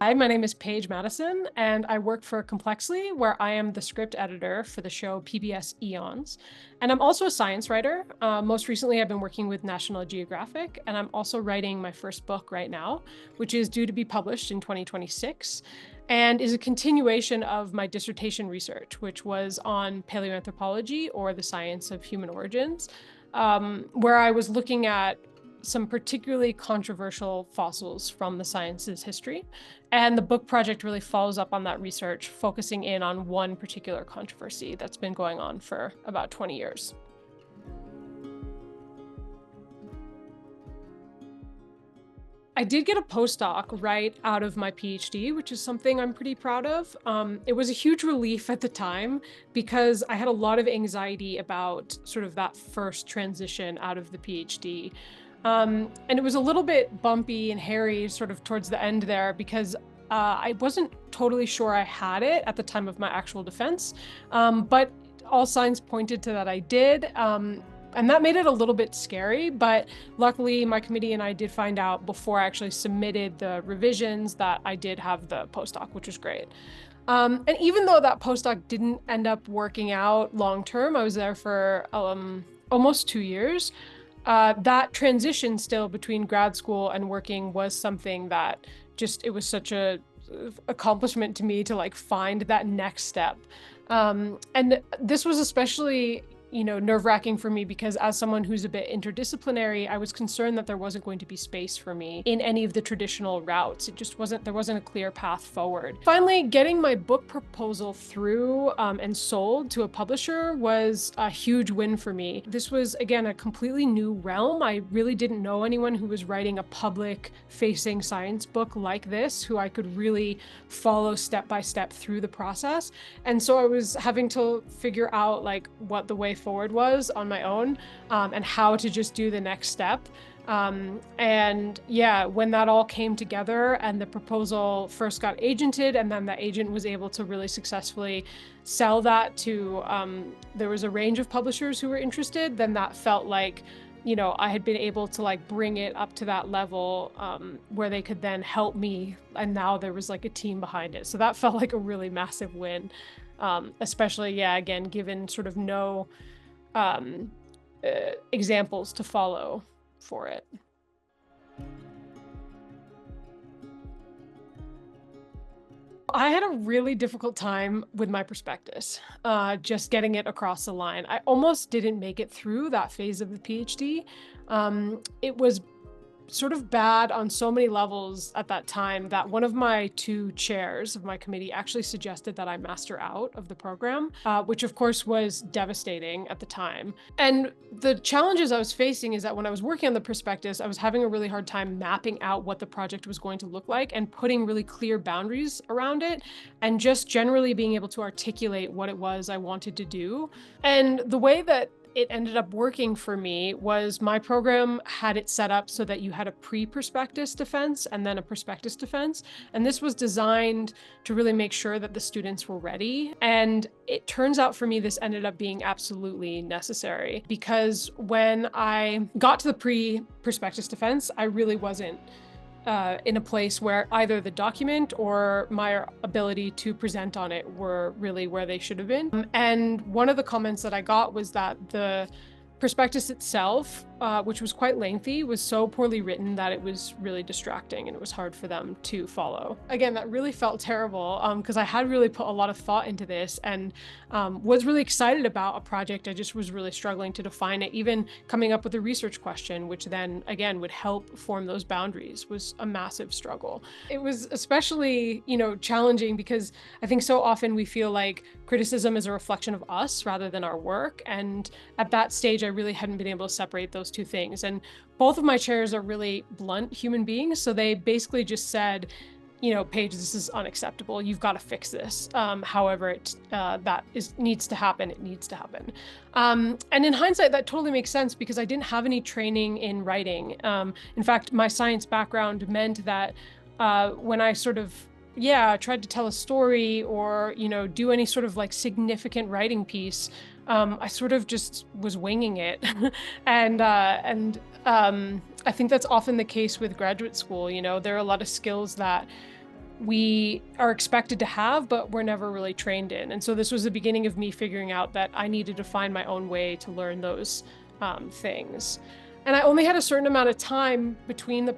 Hi, my name is Paige Madison, and I work for Complexly, where I am the script editor for the show PBS Eons. And I'm also a science writer. Most recently, I've been working with National Geographic, and I'm also writing my first book right now, which is due to be published in 2026, and is a continuation of my dissertation research, which was on paleoanthropology, or the science of human origins, where I was looking at some particularly controversial fossils from the science's history. And the book project really follows up on that research, focusing in on one particular controversy that's been going on for about 20 years. I did get a postdoc right out of my PhD, which is something I'm pretty proud of. It was a huge relief at the time because I had a lot of anxiety about sort of that first transition out of the PhD. And it was a little bit bumpy and hairy sort of towards the end there because I wasn't totally sure I had it at the time of my actual defense, but all signs pointed to that I did. And that made it a little bit scary, but luckily my committee and I did find out before I actually submitted the revisions that I did have the postdoc, which was great. And even though that postdoc didn't end up working out long term, I was there for almost 2 years. That transition still between grad school and working was something that it was such a accomplishment to me to like find that next step. And this was especially, nerve-wracking for me because as someone who's a bit interdisciplinary, I was concerned that there wasn't going to be space for me in any of the traditional routes. There wasn't a clear path forward. Finally, getting my book proposal through and sold to a publisher was a huge win for me. This was, again, a completely new realm. I really didn't know anyone who was writing a public-facing science book like this, who I could really follow step by step through the process. And so I was having to figure out like what the way forward was on my own, and how to just do the next step. And yeah, when that all came together and the proposal first got agented and then the agent was able to really successfully sell that to, there was a range of publishers who were interested, then that felt like, I had been able to like bring it up to that level where they could then help me. And now there was like a team behind it. So that felt like a really massive win. Especially, yeah, again, given sort of no examples to follow for it. I had a really difficult time with my prospectus, just getting it across the line. I almost didn't make it through that phase of the PhD. It was sort of bad on so many levels at that time that one of my two chairs of my committee actually suggested that I master out of the program, which of course was devastating at the time. And the challenges I was facing is that when I was working on the prospectus, I was having a really hard time mapping out what the project was going to look like and putting really clear boundaries around it, and just generally being able to articulate what it was I wanted to do. And the way that it ended up working for me was my program had it set up so that you had a pre-prospectus defense and then a prospectus defense. And this was designed to really make sure that the students were ready. And it turns out for me, this ended up being absolutely necessary because when I got to the pre-prospectus defense, I really wasn't in a place where either the document or my ability to present on it were really where they should have been. And one of the comments that I got was that the prospectus itself, which was quite lengthy, was so poorly written that it was really distracting and it was hard for them to follow. Again, that really felt terrible because I had really put a lot of thought into this and was really excited about a project. I just was really struggling to define it. Even coming up with a research question, which then again would help form those boundaries, was a massive struggle. It was especially, challenging because I think so often we feel like criticism is a reflection of us rather than our work. And at that stage, I really hadn't been able to separate those two things. And both of my chairs are really blunt human beings. So they basically just said, Paige, this is unacceptable. You've got to fix this. However, needs to happen. It needs to happen. And in hindsight, that totally makes sense because I didn't have any training in writing. In fact, my science background meant that when I sort of tried to tell a story or, do any sort of like significant writing piece, I sort of just was winging it. And I think that's often the case with graduate school. There are a lot of skills that we are expected to have, but we're never really trained in. And so this was the beginning of me figuring out that I needed to find my own way to learn those things. And I only had a certain amount of time between the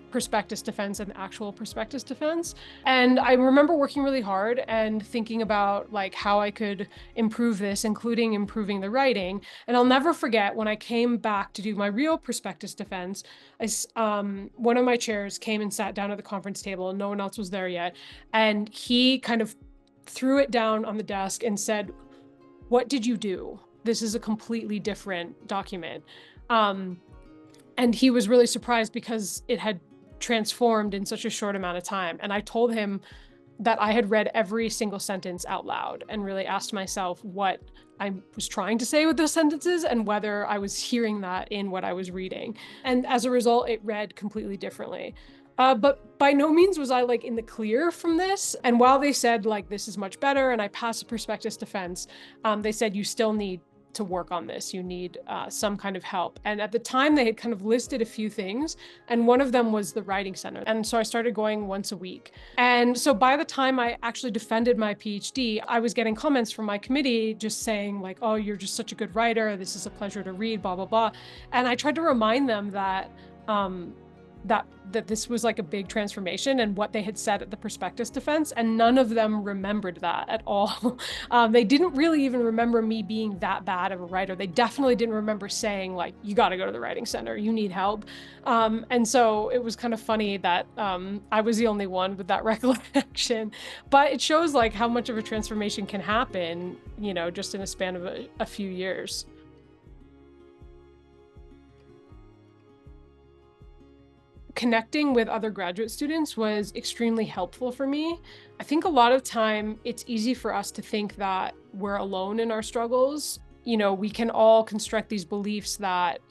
prospectus defense and the actual prospectus defense. And I remember working really hard and thinking about like how I could improve this, including improving the writing. And I'll never forget when I came back to do my real prospectus defense, one of my chairs came and sat down at the conference table and no one else was there yet. And he kind of threw it down on the desk and said, "What did you do? This is a completely different document." And he was really surprised because it had transformed in such a short amount of time. And I told him that I had read every single sentence out loud and really asked myself what I was trying to say with those sentences and whether I was hearing that in what I was reading. And as a result, it read completely differently. But by no means was I like in the clear from this. And while they said like, this is much better and I passed the prospectus defense, they said, you still need to work on this. You need some kind of help. And at the time they had kind of listed a few things, and one of them was the writing center. And so I started going once a week. And so by the time I actually defended my PhD, I was getting comments from my committee just saying like, "Oh, you're just such a good writer. This is a pleasure to read, blah, blah, blah." And I tried to remind them that that this was like a big transformation and what they had said at the prospectus defense, and none of them remembered that at all. They didn't really even remember me being that bad of a writer. They definitely didn't remember saying like, "You got to go to the writing center, you need help." And so it was kind of funny that I was the only one with that recollection, but it shows like how much of a transformation can happen, you know, just in a span of a few years. Connecting with other graduate students was extremely helpful for me. I think a lot of time it's easy for us to think that we're alone in our struggles. You know, we can all construct these beliefs that,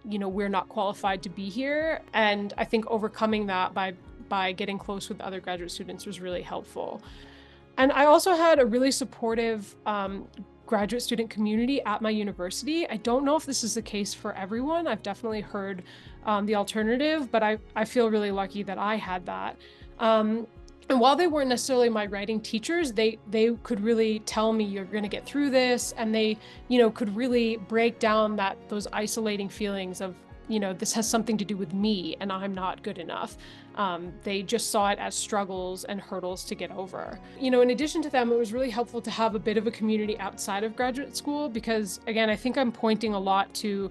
you know, we're not qualified to be here. And I think overcoming that by getting close with other graduate students was really helpful. And I also had a really supportive graduate student community at my university. I don't know if this is the case for everyone. I've definitely heard the alternative, but I feel really lucky that I had that. And while they weren't necessarily my writing teachers, they could really tell me, "You're going to get through this," and they, you know, could really break down those isolating feelings of, you know, this has something to do with me and I'm not good enough. They just saw it as struggles and hurdles to get over. You know, in addition to them, it was really helpful to have a bit of a community outside of graduate school because, again, I think I'm pointing a lot to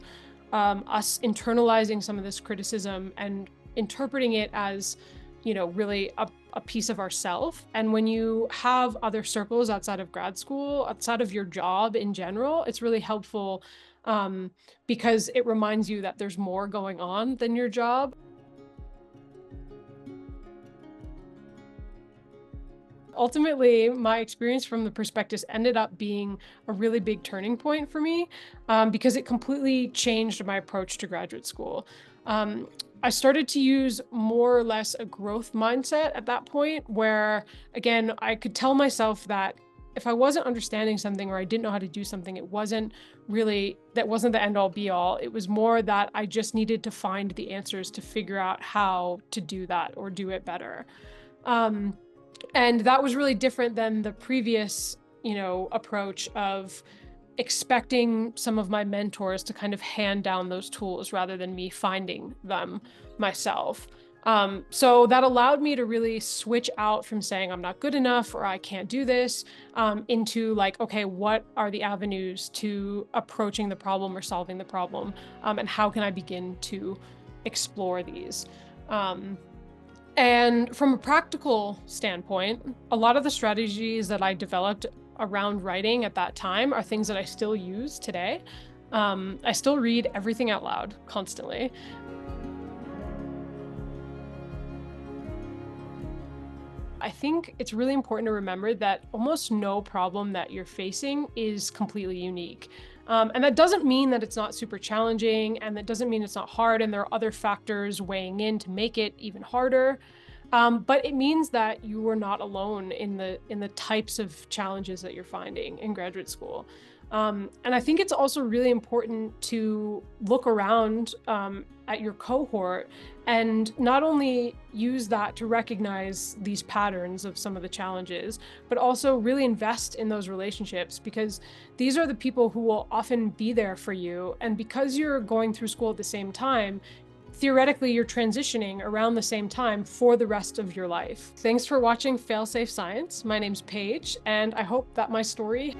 us internalizing some of this criticism and interpreting it as, you know, really a piece of ourself. And when you have other circles outside of grad school, outside of your job in general, it's really helpful because it reminds you that there's more going on than your job. Ultimately, my experience from the prospectus ended up being a really big turning point for me because it completely changed my approach to graduate school. I started to use more or less a growth mindset at that point where, again, I could tell myself that if I wasn't understanding something or I didn't know how to do something, that wasn't the end all be all. It was more that I just needed to find the answers to figure out how to do that or do it better. And that was really different than the previous, you know, approach of expecting some of my mentors to kind of hand down those tools rather than me finding them myself. So that allowed me to really switch out from saying I'm not good enough or I can't do this into like, okay, what are the avenues to approaching the problem or solving the problem? And how can I begin to explore these? And from a practical standpoint, a lot of the strategies that I developed around writing at that time are things that I still use today. I still read everything out loud constantly. I think it's really important to remember that almost no problem that you're facing is completely unique. And that doesn't mean that it's not super challenging, and that doesn't mean it's not hard, and there are other factors weighing in to make it even harder. But it means that you are not alone in the types of challenges that you're finding in graduate school. And I think it's also really important to look around at your cohort and not only use that to recognize these patterns of some of the challenges, but also really invest in those relationships, because these are the people who will often be there for you. And because you're going through school at the same time, theoretically, you're transitioning around the same time for the rest of your life. Thanks for watching Failsafe Science. My name's Paige, and I hope that my story